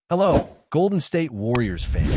Hello, Golden State Warriors fan.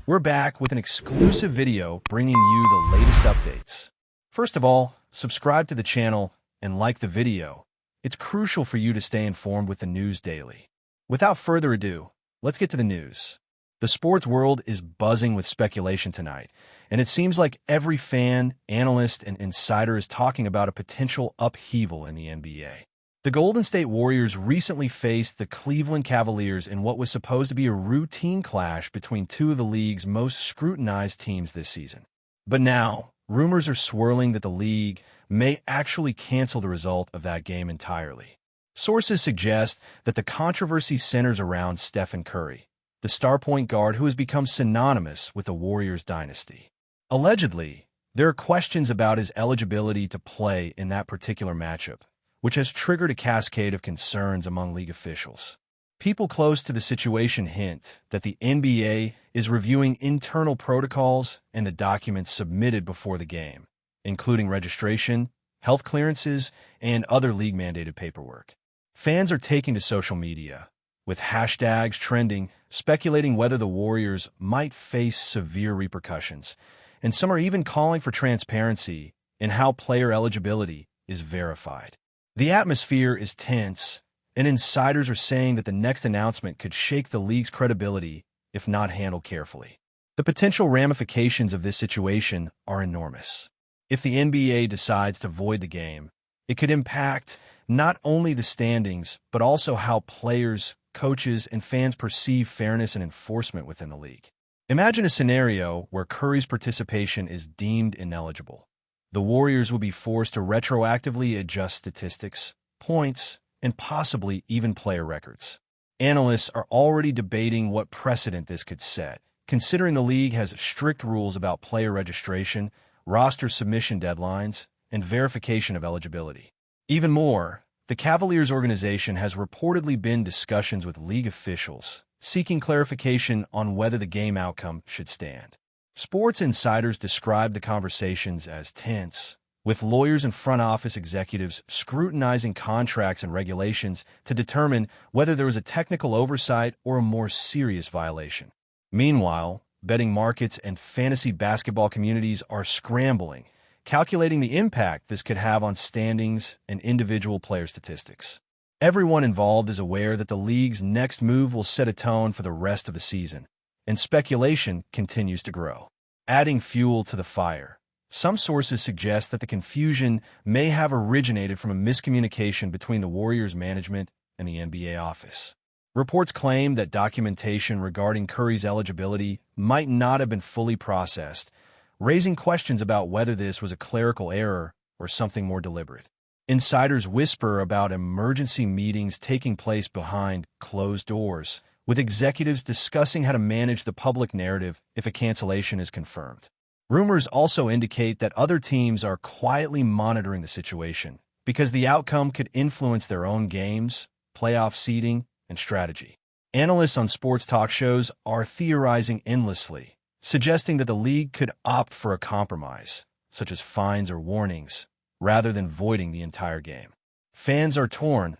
We're back with an exclusive video bringing you the latest updates. First of all, subscribe to the channel and like the video. It's crucial for you to stay informed with the news daily. Without further ado, let's get to the news. The sports world is buzzing with speculation tonight, and it seems like every fan, analyst, and insider is talking about a potential upheaval in the NBA. The Golden State Warriors recently faced the Cleveland Cavaliers in what was supposed to be a routine clash between two of the league's most scrutinized teams this season. But now, rumors are swirling that the league may actually cancel the result of that game entirely. Sources suggest that the controversy centers around Stephen Curry, the star point guard who has become synonymous with the Warriors dynasty. Allegedly, there are questions about his eligibility to play in that particular matchup, which has triggered a cascade of concerns among league officials. People close to the situation hint that the NBA is reviewing internal protocols and the documents submitted before the game, including registration, health clearances, and other league-mandated paperwork. Fans are taking to social media, with hashtags trending, speculating whether the Warriors might face severe repercussions, and some are even calling for transparency in how player eligibility is verified. The atmosphere is tense, and insiders are saying that the next announcement could shake the league's credibility if not handled carefully. The potential ramifications of this situation are enormous. If the NBA decides to void the game, it could impact not only the standings, but also how players, coaches, and fans perceive fairness and enforcement within the league. Imagine a scenario where Curry's participation is deemed ineligible. The Warriors will be forced to retroactively adjust statistics, points, and possibly even player records. Analysts are already debating what precedent this could set, considering the league has strict rules about player registration, roster submission deadlines, and verification of eligibility. Even more, the Cavaliers organization has reportedly been in discussions with league officials, seeking clarification on whether the game outcome should stand. Sports insiders describe the conversations as tense, with lawyers and front office executives scrutinizing contracts and regulations to determine whether there was a technical oversight or a more serious violation. Meanwhile, betting markets and fantasy basketball communities are scrambling, calculating the impact this could have on standings and individual player statistics. Everyone involved is aware that the league's next move will set a tone for the rest of the season, and speculation continues to grow. Adding fuel to the fire, some sources suggest that the confusion may have originated from a miscommunication between the Warriors management and the NBA office. Reports claim that documentation regarding Curry's eligibility might not have been fully processed, raising questions about whether this was a clerical error or something more deliberate. Insiders whisper about emergency meetings taking place behind closed doors, with executives discussing how to manage the public narrative if a cancellation is confirmed. Rumors also indicate that other teams are quietly monitoring the situation because the outcome could influence their own games, playoff seeding, and strategy. Analysts on sports talk shows are theorizing endlessly, suggesting that the league could opt for a compromise, such as fines or warnings, rather than voiding the entire game. Fans are torn,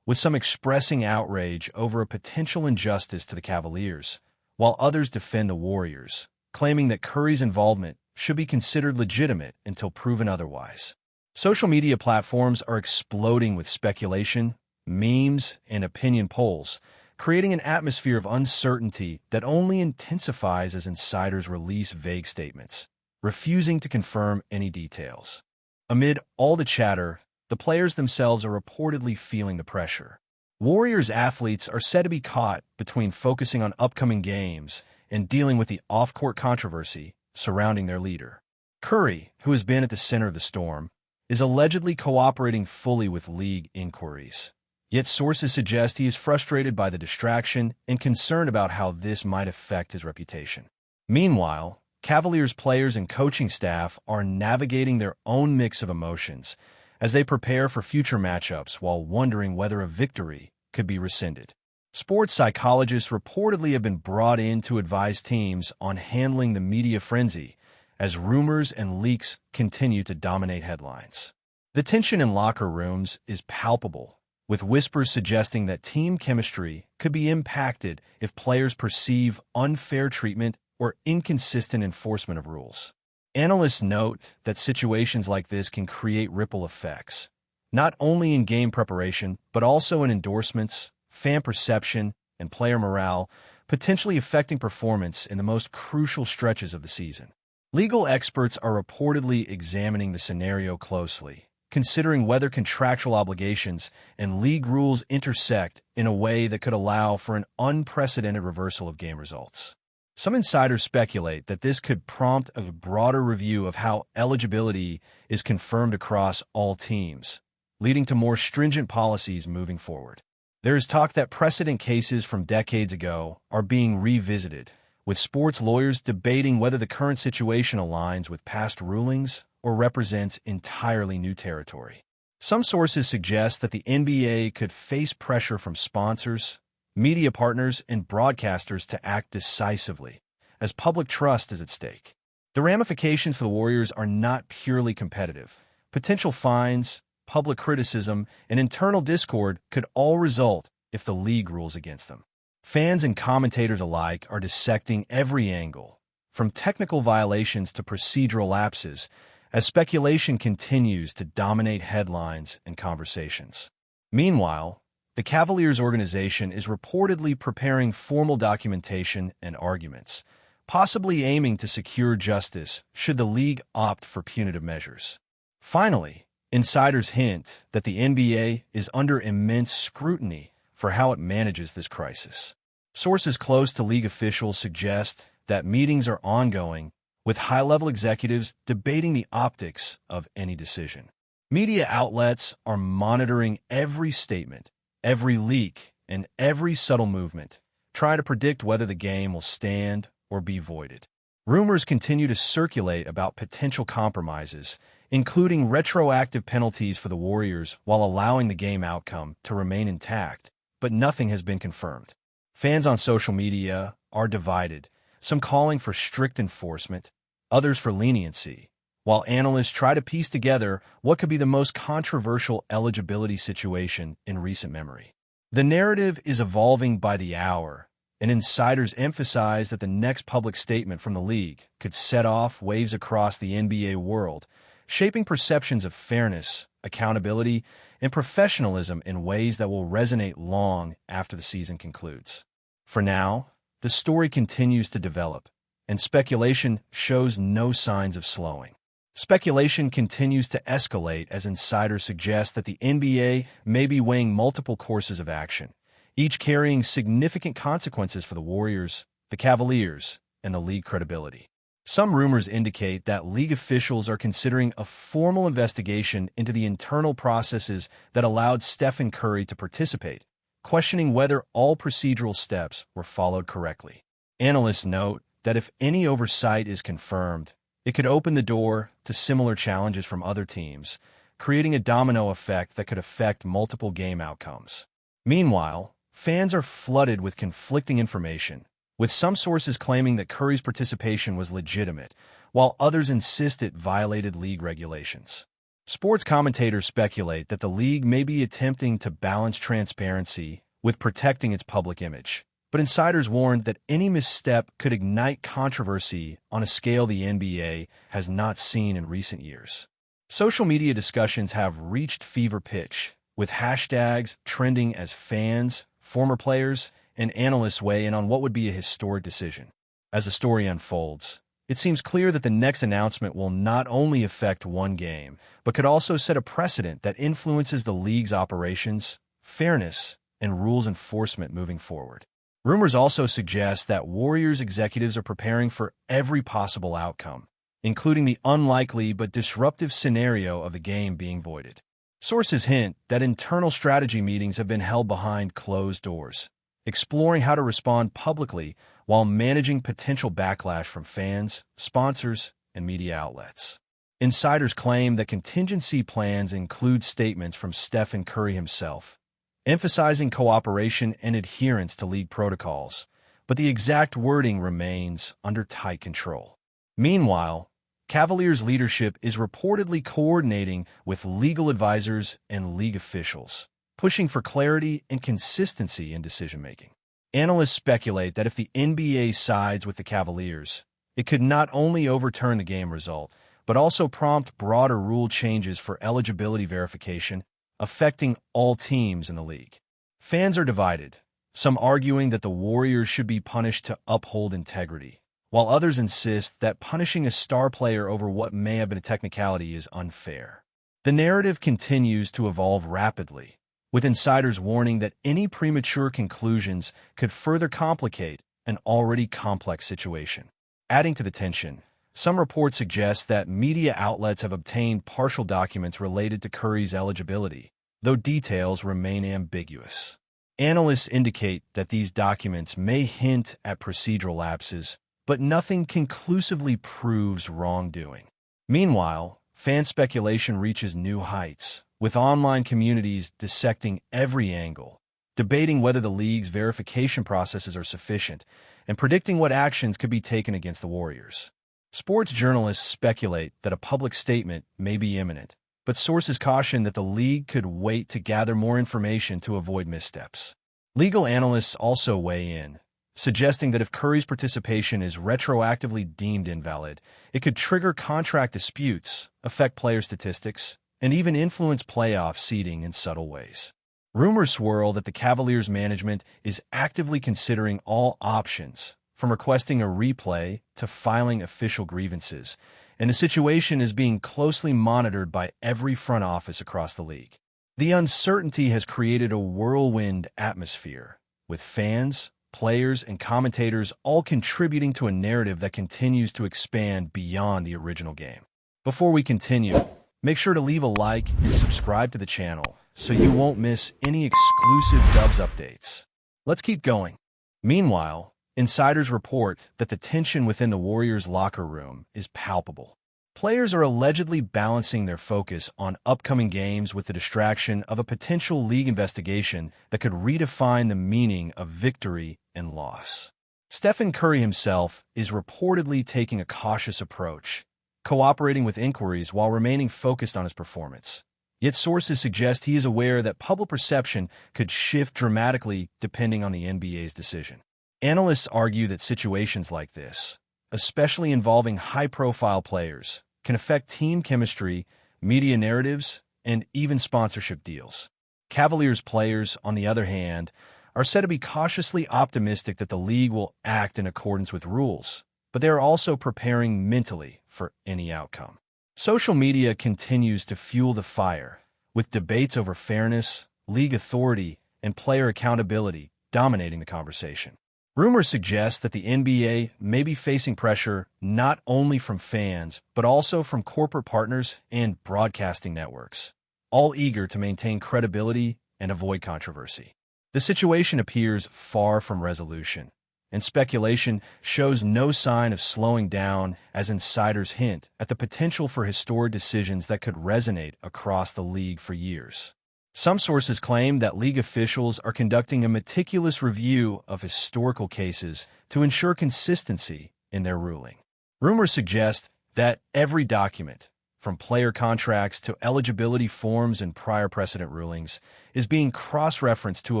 with some expressing outrage over a potential injustice to the Cavaliers, while others defend the Warriors, claiming that Curry's involvement should be considered legitimate until proven otherwise. Social media platforms are exploding with speculation, memes, and opinion polls, creating an atmosphere of uncertainty that only intensifies as insiders release vague statements, refusing to confirm any details. Amid all the chatter, the players themselves are reportedly feeling the pressure. Warriors athletes are said to be caught between focusing on upcoming games and dealing with the off-court controversy surrounding their leader. Curry, who has been at the center of the storm, is allegedly cooperating fully with league inquiries. Yet sources suggest he is frustrated by the distraction and concerned about how this might affect his reputation. Meanwhile, Cavaliers players and coaching staff are navigating their own mix of emotions as they prepare for future matchups while wondering whether a victory could be rescinded. Sports psychologists reportedly have been brought in to advise teams on handling the media frenzy as rumors and leaks continue to dominate headlines. The tension in locker rooms is palpable, with whispers suggesting that team chemistry could be impacted if players perceive unfair treatment or inconsistent enforcement of rules. Analysts note that situations like this can create ripple effects, not only in game preparation, but also in endorsements, fan perception, and player morale, potentially affecting performance in the most crucial stretches of the season. Legal experts are reportedly examining the scenario closely, considering whether contractual obligations and league rules intersect in a way that could allow for an unprecedented reversal of game results. Some insiders speculate that this could prompt a broader review of how eligibility is confirmed across all teams, leading to more stringent policies moving forward. There is talk that precedent cases from decades ago are being revisited, with sports lawyers debating whether the current situation aligns with past rulings or represents entirely new territory. Some sources suggest that the NBA could face pressure from sponsors, media partners, and broadcasters to act decisively, as public trust is at stake. The ramifications for the Warriors are not purely competitive. Potential fines, public criticism, and internal discord could all result if the league rules against them. Fans and commentators alike are dissecting every angle, from technical violations to procedural lapses, as speculation continues to dominate headlines and conversations. Meanwhile, the Cavaliers organization is reportedly preparing formal documentation and arguments, possibly aiming to secure justice should the league opt for punitive measures. Finally, insiders hint that the NBA is under immense scrutiny for how it manages this crisis. Sources close to league officials suggest that meetings are ongoing, with high-level executives debating the optics of any decision. Media outlets are monitoring every statement, every leak, and every subtle movement, trying to predict whether the game will stand or be voided. Rumors continue to circulate about potential compromises, including retroactive penalties for the Warriors while allowing the game outcome to remain intact, but nothing has been confirmed. Fans on social media are divided, some calling for strict enforcement, others for leniency, while analysts try to piece together what could be the most controversial eligibility situation in recent memory. The narrative is evolving by the hour, and insiders emphasize that the next public statement from the league could set off waves across the NBA world, shaping perceptions of fairness, accountability, and professionalism in ways that will resonate long after the season concludes. For now, the story continues to develop, and speculation shows no signs of slowing. Speculation continues to escalate as insiders suggest that the NBA may be weighing multiple courses of action, each carrying significant consequences for the Warriors, the Cavaliers, and the league credibility. Some rumors indicate that league officials are considering a formal investigation into the internal processes that allowed Stephen Curry to participate, questioning whether all procedural steps were followed correctly. Analysts note that if any oversight is confirmed, it could open the door to similar challenges from other teams, creating a domino effect that could affect multiple game outcomes. Meanwhile, fans are flooded with conflicting information, with some sources claiming that Curry's participation was legitimate, while others insist it violated league regulations. Sports commentators speculate that the league may be attempting to balance transparency with protecting its public image, but insiders warned that any misstep could ignite controversy on a scale the NBA has not seen in recent years. Social media discussions have reached fever pitch, with hashtags trending as fans, former players, and analysts weigh in on what would be a historic decision. As the story unfolds, it seems clear that the next announcement will not only affect one game, but could also set a precedent that influences the league's operations, fairness, and rules enforcement moving forward. Rumors also suggest that Warriors executives are preparing for every possible outcome, including the unlikely but disruptive scenario of the game being voided. Sources hint that internal strategy meetings have been held behind closed doors, exploring how to respond publicly while managing potential backlash from fans, sponsors, and media outlets. Insiders claim that contingency plans include statements from Stephen Curry himself, emphasizing cooperation and adherence to league protocols, but the exact wording remains under tight control. Meanwhile, Cavaliers leadership is reportedly coordinating with legal advisors and league officials, pushing for clarity and consistency in decision-making. Analysts speculate that if the NBA sides with the Cavaliers, it could not only overturn the game result, but also prompt broader rule changes for eligibility verification, affecting all teams in the league. Fans are divided, some arguing that the Warriors should be punished to uphold integrity, while others insist that punishing a star player over what may have been a technicality is unfair. The narrative continues to evolve rapidly, with insiders warning that any premature conclusions could further complicate an already complex situation. Adding to the tension, some reports suggest that media outlets have obtained partial documents related to Curry's eligibility, though details remain ambiguous. Analysts indicate that these documents may hint at procedural lapses, but nothing conclusively proves wrongdoing. Meanwhile, fan speculation reaches new heights, with online communities dissecting every angle, debating whether the league's verification processes are sufficient, and predicting what actions could be taken against the Warriors. Sports journalists speculate that a public statement may be imminent, but sources caution that the league could wait to gather more information to avoid missteps. Legal analysts also weigh in, suggesting that if Curry's participation is retroactively deemed invalid, it could trigger contract disputes, affect player statistics, and even influence playoff seeding in subtle ways. Rumors swirl that the Cavaliers' management is actively considering all options, from requesting a replay to filing official grievances, and the situation is being closely monitored by every front office across the league. The uncertainty has created a whirlwind atmosphere, with fans, players, and commentators all contributing to a narrative that continues to expand beyond the original game. Before we continue, make sure to leave a like and subscribe to the channel so you won't miss any exclusive Dubs updates. Let's keep going. Meanwhile, insiders report that the tension within the Warriors' locker room is palpable. Players are allegedly balancing their focus on upcoming games with the distraction of a potential league investigation that could redefine the meaning of victory and loss. Stephen Curry himself is reportedly taking a cautious approach, cooperating with inquiries while remaining focused on his performance. Yet sources suggest he is aware that public perception could shift dramatically depending on the NBA's decision. Analysts argue that situations like this, especially involving high-profile players, can affect team chemistry, media narratives, and even sponsorship deals. Cavaliers players, on the other hand, are said to be cautiously optimistic that the league will act in accordance with rules, but they are also preparing mentally for any outcome. Social media continues to fuel the fire, with debates over fairness, league authority, and player accountability dominating the conversation. Rumors suggest that the NBA may be facing pressure not only from fans, but also from corporate partners and broadcasting networks, all eager to maintain credibility and avoid controversy. The situation appears far from resolution, and speculation shows no sign of slowing down as insiders hint at the potential for historic decisions that could resonate across the league for years. Some sources claim that league officials are conducting a meticulous review of historical cases to ensure consistency in their ruling. Rumors suggest that every document, from player contracts to eligibility forms and prior precedent rulings, is being cross-referenced to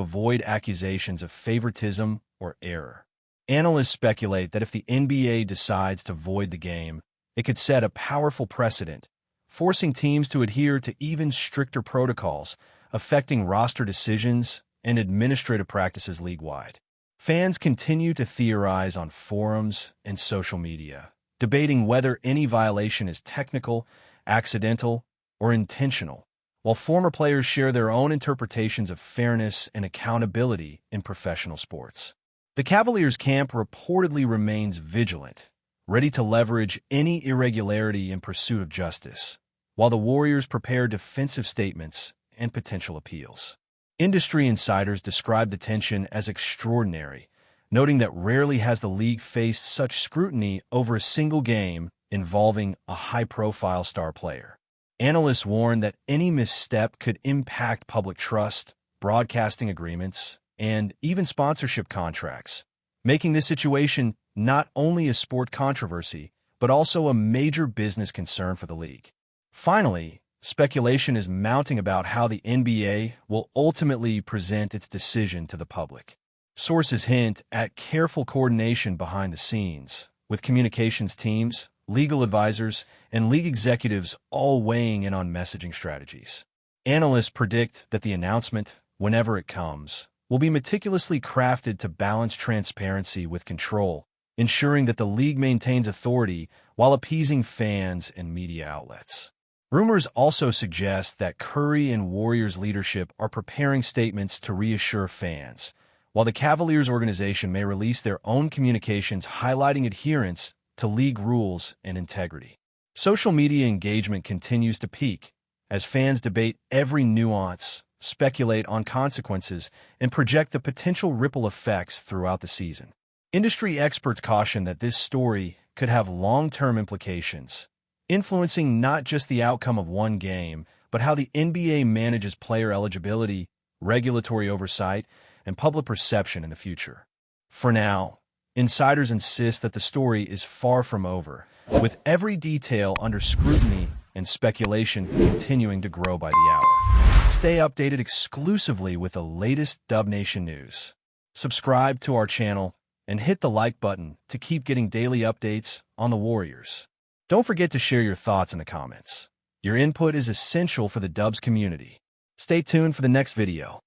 avoid accusations of favoritism or error. Analysts speculate that if the NBA decides to void the game, it could set a powerful precedent, forcing teams to adhere to even stricter protocols, affecting roster decisions and administrative practices league-wide. Fans continue to theorize on forums and social media, debating whether any violation is technical, accidental, or intentional, while former players share their own interpretations of fairness and accountability in professional sports. The Cavaliers camp reportedly remains vigilant, ready to leverage any irregularity in pursuit of justice, while the Warriors prepare defensive statements and potential appeals. Industry insiders describe the tension as extraordinary, noting that rarely has the league faced such scrutiny over a single game involving a high-profile star player. Analysts warn that any misstep could impact public trust, broadcasting agreements, and even sponsorship contracts, making this situation not only a sport controversy, but also a major business concern for the league. Finally, speculation is mounting about how the NBA will ultimately present its decision to the public. Sources hint at careful coordination behind the scenes, with communications teams, legal advisors, and league executives all weighing in on messaging strategies. Analysts predict that the announcement, whenever it comes, will be meticulously crafted to balance transparency with control, ensuring that the league maintains authority while appeasing fans and media outlets. Rumors also suggest that Curry and Warriors leadership are preparing statements to reassure fans, while the Cavaliers organization may release their own communications highlighting adherence to league rules and integrity. Social media engagement continues to peak as fans debate every nuance, speculate on consequences, and project the potential ripple effects throughout the season. Industry experts caution that this story could have long-term implications, influencing not just the outcome of one game, but how the NBA manages player eligibility, regulatory oversight, and public perception in the future. For now, insiders insist that the story is far from over, with every detail under scrutiny and speculation continuing to grow by the hour. Stay updated exclusively with the latest Dub Nation news. Subscribe to our channel and hit the like button to keep getting daily updates on the Warriors. Don't forget to share your thoughts in the comments. Your input is essential for the Dubs community. Stay tuned for the next video.